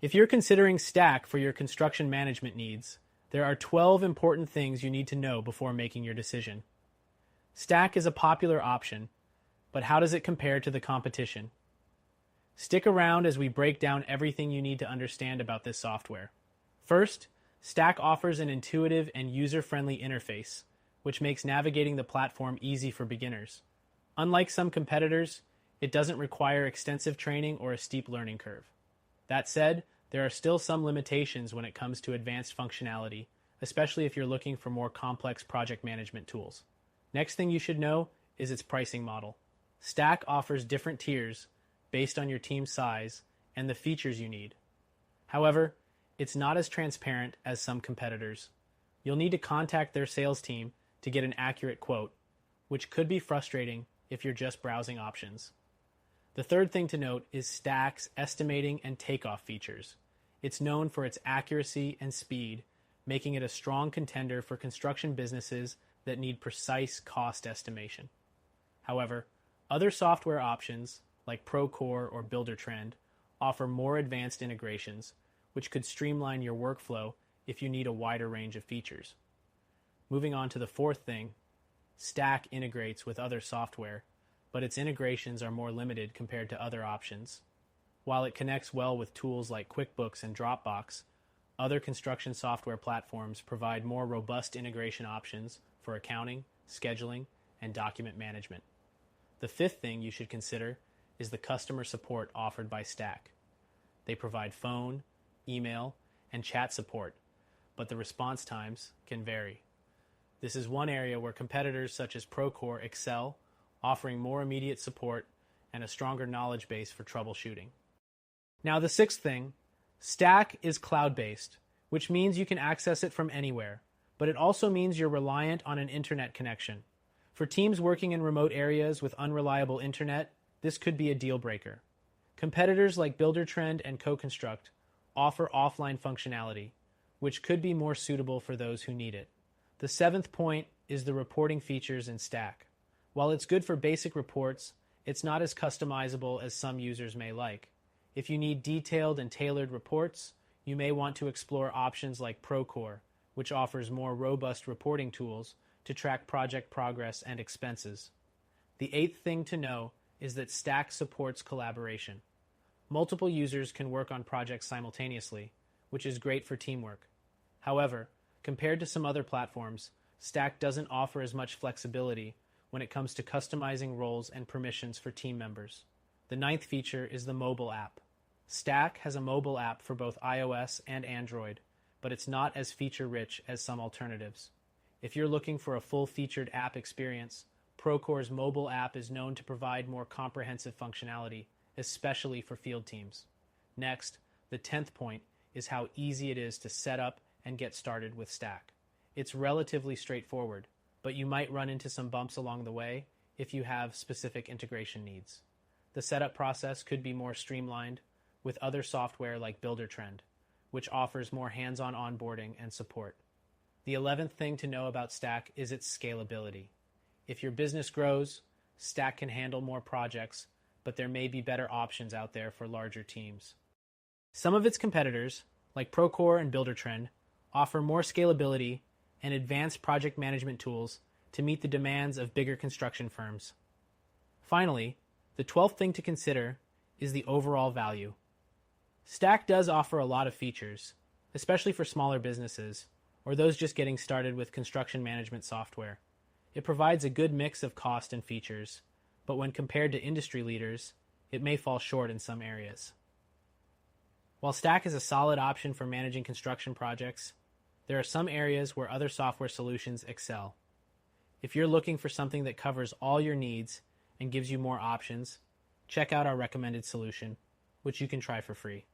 If you're considering Stack for your construction management needs, there are 12 important things you need to know before making your decision. Stack is a popular option, but how does it compare to the competition? Stick around as we break down everything you need to understand about this software. First, Stack offers an intuitive and user-friendly interface, which makes navigating the platform easy for beginners. Unlike some competitors, it doesn't require extensive training or a steep learning curve. That said, there are still some limitations when it comes to advanced functionality, especially if you're looking for more complex project management tools. Next thing you should know is its pricing model. Stack offers different tiers based on your team's size and the features you need. However, it's not as transparent as some competitors. You'll need to contact their sales team to get an accurate quote, which could be frustrating if you're just browsing options. The third thing to note is Stack's estimating and takeoff features. It's known for its accuracy and speed, making it a strong contender for construction businesses that need precise cost estimation. However, other software options like Procore or Buildertrend offer more advanced integrations, which could streamline your workflow if you need a wider range of features. Moving on to the fourth thing, Stack integrates with other software, but its integrations are more limited compared to other options. While it connects well with tools like QuickBooks and Dropbox, other construction software platforms provide more robust integration options for accounting, scheduling, and document management. The fifth thing you should consider is the customer support offered by Stack. They provide phone, email, and chat support, but the response times can vary. This is one area where competitors such as Procore excel, offering more immediate support and a stronger knowledge base for troubleshooting. Now, the sixth thing, Stack is cloud-based, which means you can access it from anywhere, but it also means you're reliant on an internet connection. For teams working in remote areas with unreliable internet, this could be a deal breaker. Competitors like Buildertrend and CoConstruct offer offline functionality, which could be more suitable for those who need it. The seventh point is the reporting features in Stack. While it's good for basic reports, it's not as customizable as some users may like. If you need detailed and tailored reports, you may want to explore options like Procore, which offers more robust reporting tools to track project progress and expenses. The eighth thing to know is that Stack supports collaboration. Multiple users can work on projects simultaneously, which is great for teamwork. However, compared to some other platforms, Stack doesn't offer as much flexibility when it comes to customizing roles and permissions for team members. The ninth feature is the mobile app. Stack has a mobile app for both iOS and Android, but it's not as feature-rich as some alternatives. If you're looking for a full-featured app experience, Procore's mobile app is known to provide more comprehensive functionality, especially for field teams. Next, the 10th point is how easy it is to set up and get started with Stack. It's relatively straightforward, but you might run into some bumps along the way if you have specific integration needs. The setup process could be more streamlined with other software like Buildertrend, which offers more hands-on onboarding and support. The 11th thing to know about Stack is its scalability. If your business grows, Stack can handle more projects, but there may be better options out there for larger teams. Some of its competitors, like Procore and Buildertrend, offer more scalability and advanced project management tools to meet the demands of bigger construction firms. Finally, the 12th thing to consider is the overall value. Stack does offer a lot of features, especially for smaller businesses or those just getting started with construction management software. It provides a good mix of cost and features, but when compared to industry leaders, it may fall short in some areas. While Stack is a solid option for managing construction projects, there are some areas where other software solutions excel. If you're looking for something that covers all your needs and gives you more options, check out our recommended solution, which you can try for free.